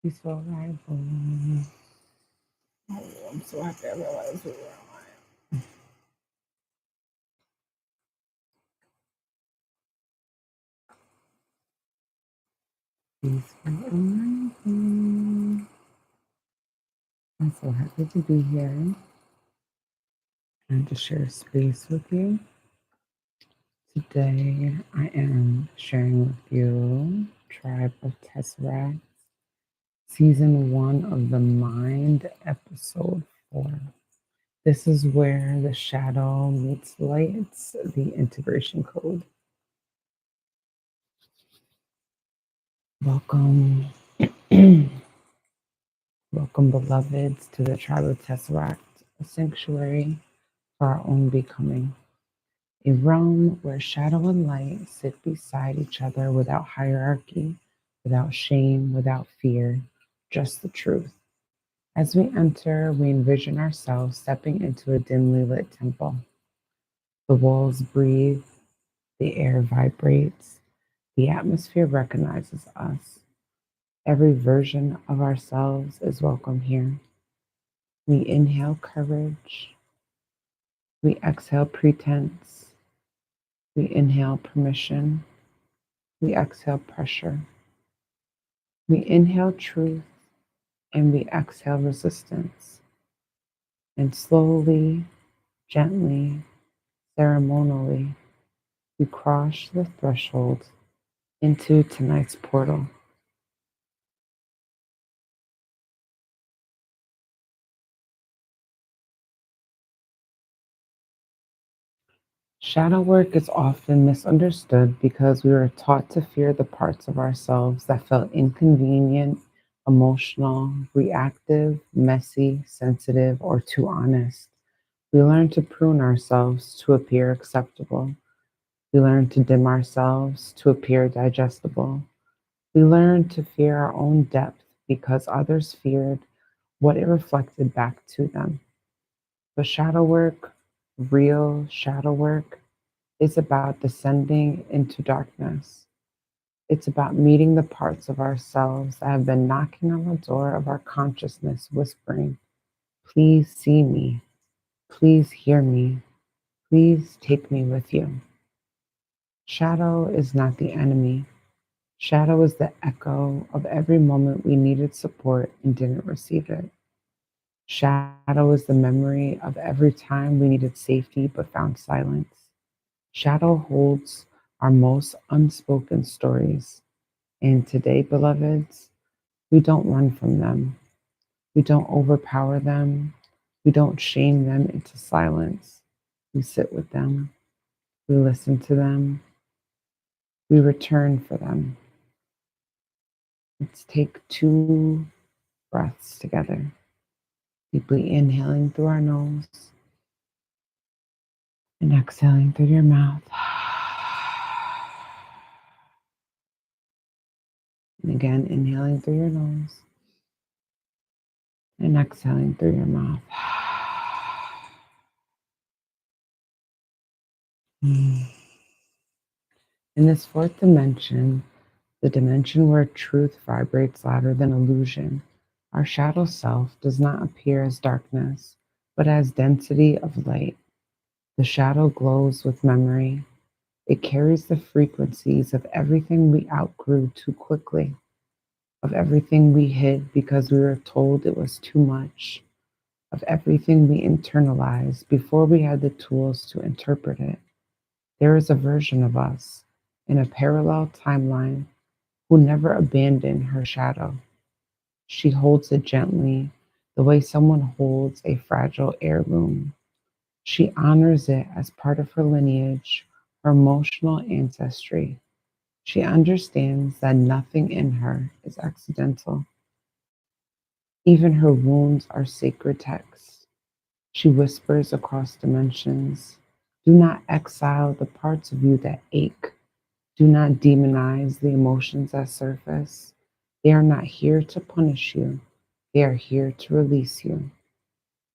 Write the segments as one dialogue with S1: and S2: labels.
S1: Peaceful arrival. Oh, I'm so happy I realized we were online. Peaceful arrival. I'm so happy to be here and to share space with you. Today I am sharing with you Tribe of Tesseract, Season 1 of the Mind, Episode 4. This is where the shadow meets light. It's the integration code. Welcome, welcome, beloveds, to the Tribe of Tesseract, a sanctuary for our own becoming. A realm where shadow and light sit beside each other without hierarchy, without shame, without fear, just the truth. As we enter, we envision ourselves stepping into a dimly lit temple. The walls breathe, the air vibrates, the atmosphere recognizes us. Every version of ourselves is welcome here. We inhale courage, we exhale pretense, we inhale permission, we exhale pressure. We inhale truth and we exhale resistance. And slowly, gently, ceremonially, we cross the threshold into tonight's portal. Shadow work is often misunderstood because we were taught to fear the parts of ourselves that felt inconvenient, emotional, reactive, messy, sensitive, or too honest. We learn to prune ourselves to appear acceptable. We learn to dim ourselves to appear digestible. We learn to fear our own depth because others feared what it reflected back to them. But shadow work, real shadow work, is about descending into darkness. It's about meeting the parts of ourselves that have been knocking on the door of our consciousness, whispering, "Please see me. Please hear me. Please take me with you." Shadow is not the enemy. Shadow is the echo of every moment we needed support and didn't receive it. Shadow is the memory of every time we needed safety but found silence. Shadow holds our most unspoken stories. And today, beloveds, we don't run from them. We don't overpower them. We don't shame them into silence. We sit with them. We listen to them. We return for them. Let's take 2 breaths together. Deeply inhaling through our nose and exhaling through your mouth. And again, inhaling through your nose and exhaling through your mouth. In this 4th dimension, the dimension where truth vibrates louder than illusion, our shadow self does not appear as darkness, but as density of light. The shadow glows with memory. It carries the frequencies of everything we outgrew too quickly, of everything we hid because we were told it was too much, of everything we internalized before we had the tools to interpret it. There is a version of us in a parallel timeline who never abandoned her shadow. She holds it gently, the way someone holds a fragile heirloom. She honors it as part of her lineage, her emotional ancestry. She understands that nothing in her is accidental. Even her wounds are sacred texts. She whispers across dimensions. Do not exile the parts of you that ache. Do not demonize the emotions that surface. They are not here to punish you. They are here to release you.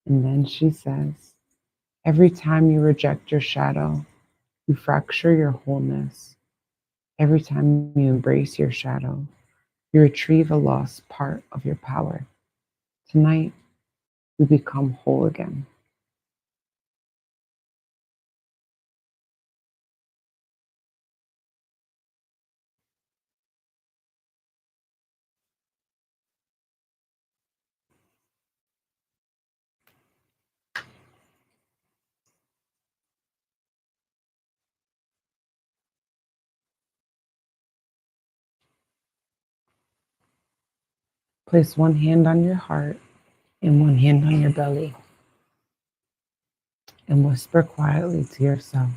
S1: And then she says, every time you reject your shadow, you fracture your wholeness. Every time you embrace your shadow, You retrieve a lost part of your power. Tonight, we become whole again. Place one hand on your heart and one hand on your belly and whisper quietly to yourself,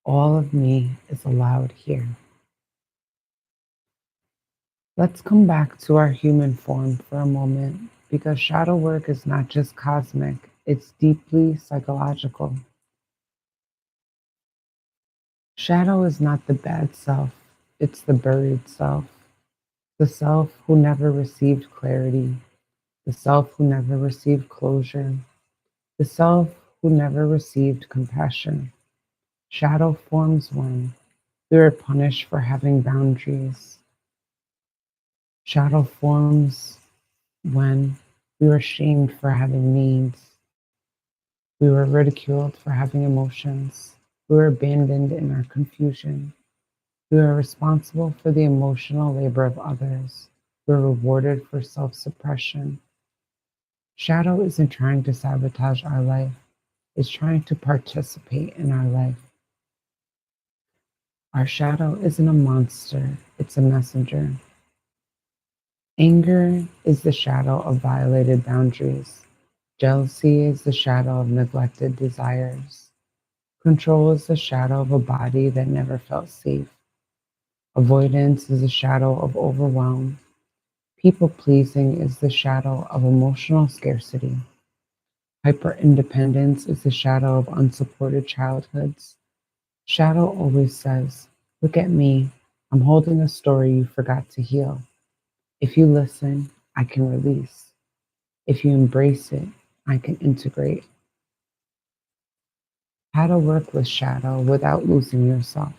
S1: all of me is allowed here. Let's come back to our human form for a moment because shadow work is not just cosmic, it's deeply psychological. Shadow is not the bad self, it's the buried self, the self who never received clarity, the self who never received closure, the self who never received compassion. Shadow forms when we are punished for having boundaries. Shadow forms when we were shamed for having needs. We were ridiculed for having emotions. We were abandoned in our confusion. We were responsible for the emotional labor of others. We were rewarded for self suppression. Shadow isn't trying to sabotage our life, it's trying to participate in our life. Our shadow isn't a monster, it's a messenger. Anger is the shadow of violated boundaries. Jealousy is the shadow of neglected desires. Control is the shadow of a body that never felt safe. Avoidance is the shadow of overwhelm. People pleasing is the shadow of emotional scarcity. Hyper independence is the shadow of unsupported childhoods. Shadow always says, look at me, I'm holding a story you forgot to heal. If you listen, I can release. If you embrace it, I can integrate. How to work with shadow without losing yourself.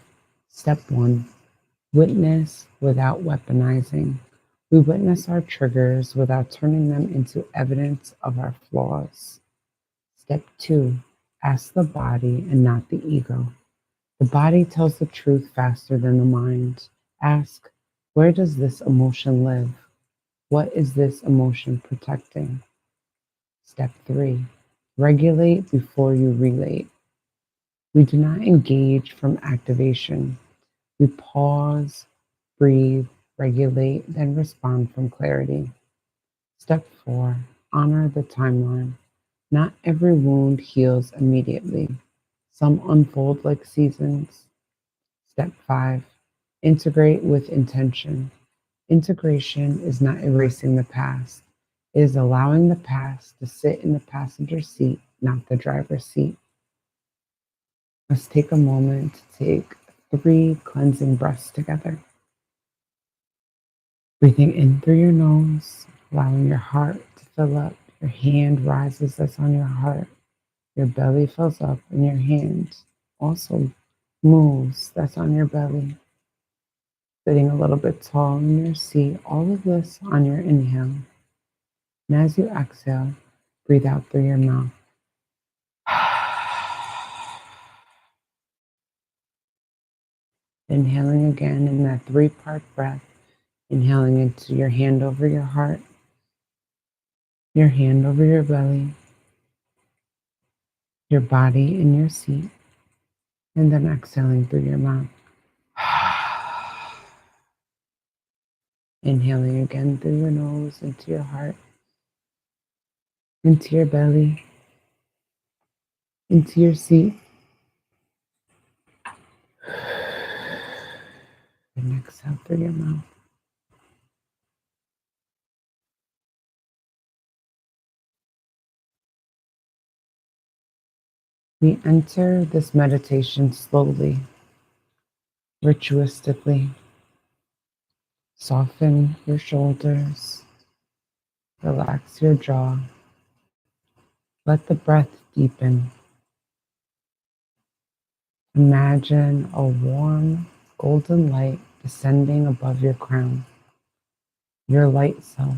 S1: Step one, witness without weaponizing. We witness our triggers without turning them into evidence of our flaws. Step two, ask the body and not the ego. The body tells the truth faster than the mind. Ask, where does this emotion live? What is this emotion protecting? Step three, regulate before you relate. We do not engage from activation. We pause, breathe, regulate, then respond from clarity. Step four, honor the timeline. Not every wound heals immediately. Some unfold like seasons. Step five, integrate with intention. Integration is not erasing the past. It is allowing the past to sit in the passenger seat, not the driver's seat. Let's take a moment to take 3 cleansing breaths together. Breathing in through your nose, allowing your heart to fill up. Your hand rises, that's on your heart. Your belly fills up, and your hand also moves, that's on your belly. Sitting a little bit tall in your seat, all of this on your inhale. And as you exhale, breathe out through your mouth. Inhaling again in that 3-part breath. Inhaling into your hand over your heart, your hand over your belly, your body in your seat, and then exhaling through your mouth. Inhaling again through your nose into your heart, into your belly, into your seat, and exhale through your mouth. We enter this meditation slowly, ritualistically. Soften your shoulders, relax your jaw, let the breath deepen. Imagine a warm golden light descending above your crown. your light self.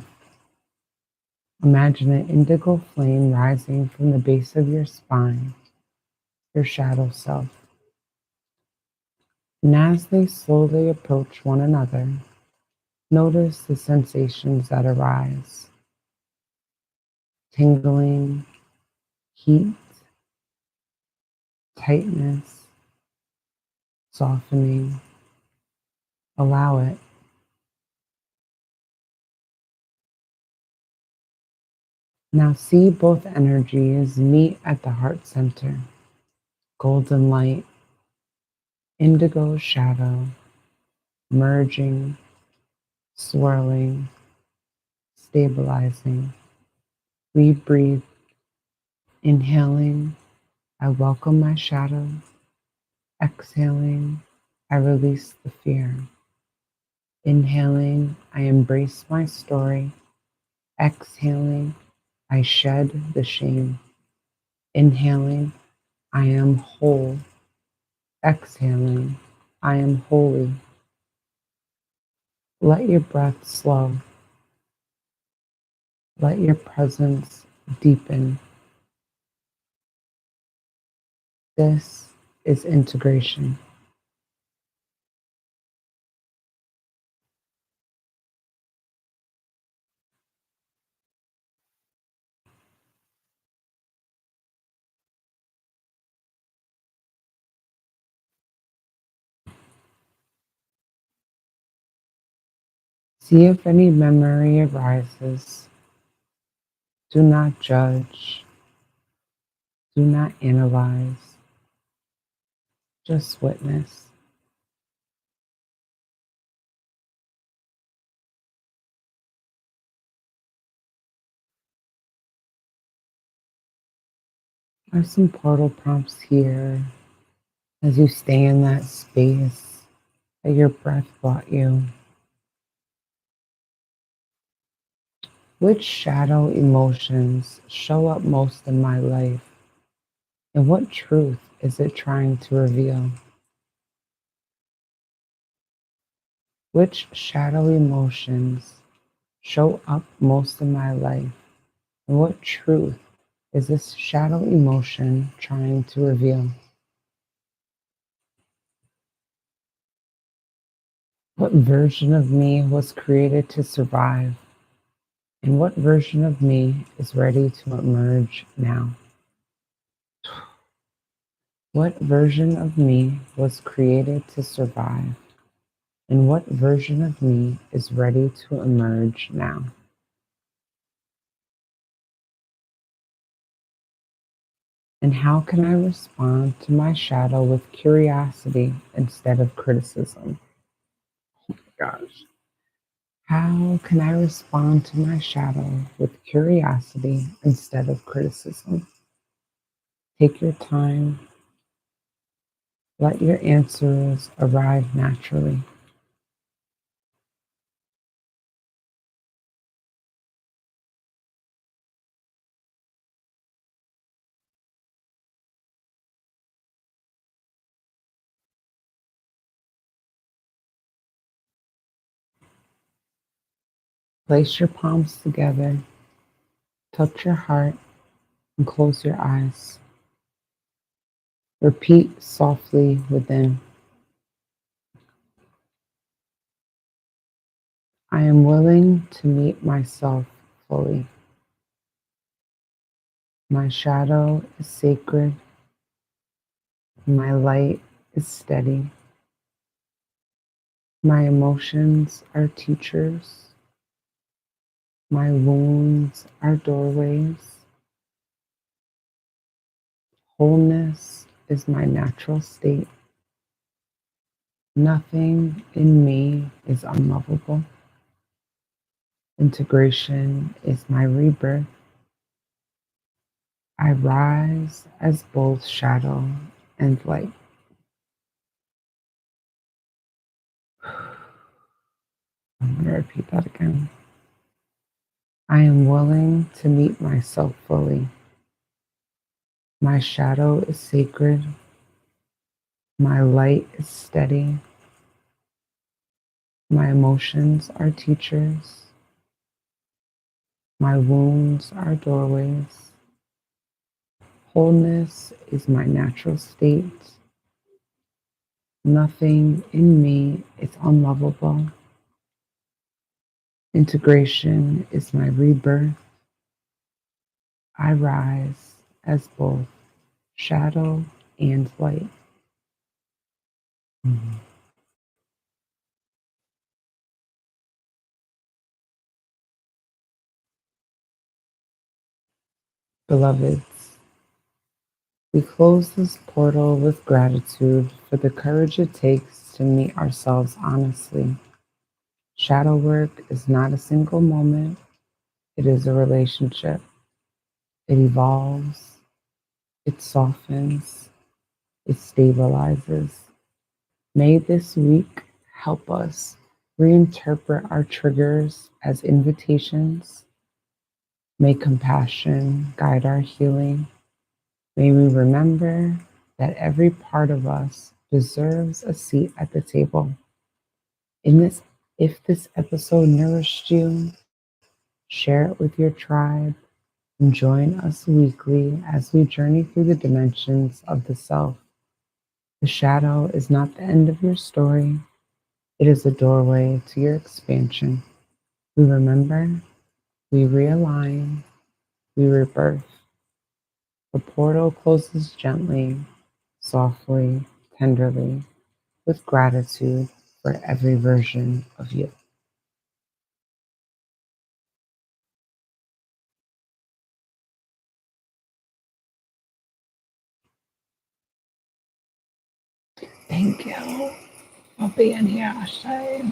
S1: Imagine an indigo flame rising from the base of your spine, your shadow self. And as they slowly approach one another, notice the sensations that arise: tingling, heat, tightness, softening. Allow it. Now see both energies meet at the heart center. Golden light, indigo shadow, merging, swirling, stabilizing. We breathe, inhaling, I welcome my shadow. Exhaling, I release the fear. Inhaling, I embrace my story. Exhaling, I shed the shame. Inhaling, I am whole. Exhaling, I am holy. Let your breath slow. Let your presence deepen. This is integration. See if any memory arises. Do not judge. Do not analyze. Just witness. There's some portal prompts here as you stay in that space that your breath brought you. Which shadow emotions show up most in my life? And what truth is it trying to reveal? Which shadow emotions show up most in my life? And what truth is this shadow emotion trying to reveal? What version of me was created to survive? And what version of me is ready to emerge now? What version of me was created to survive? And what version of me is ready to emerge now? And how can I respond to my shadow with curiosity instead of criticism? Gosh. How can I respond to my shadow with curiosity instead of criticism? Take your time. Let your answers arrive naturally. Place your palms together, touch your heart, and close your eyes. Repeat softly within. I am willing to meet myself fully. My shadow is sacred. My light is steady. My emotions are teachers. My wounds are doorways. Wholeness is my natural state. Nothing in me is unlovable. Integration is my rebirth. I rise as both shadow and light. I'm going to repeat that again. I am willing to meet myself fully. My shadow is sacred. My light is steady. My emotions are teachers. My wounds are doorways. Wholeness is my natural state. Nothing in me is unlovable. Integration is my rebirth. I rise as both shadow and light. Mhm. Beloveds, we close this portal with gratitude for the courage it takes to meet ourselves honestly. Shadow work is not a single moment, it is a relationship. It evolves, it softens, it stabilizes. May this week help us reinterpret our triggers as invitations. May compassion guide our healing. May we remember that every part of us deserves a seat at the table. In this, if this episode nourished you, share it with your tribe and join us weekly as we journey through the dimensions of the self. The shadow is not the end of your story, it is a doorway to your expansion. We remember, we realign, we rebirth. The portal closes gently, softly, tenderly, with gratitude for every version of you. Thank you for being here, Ashay.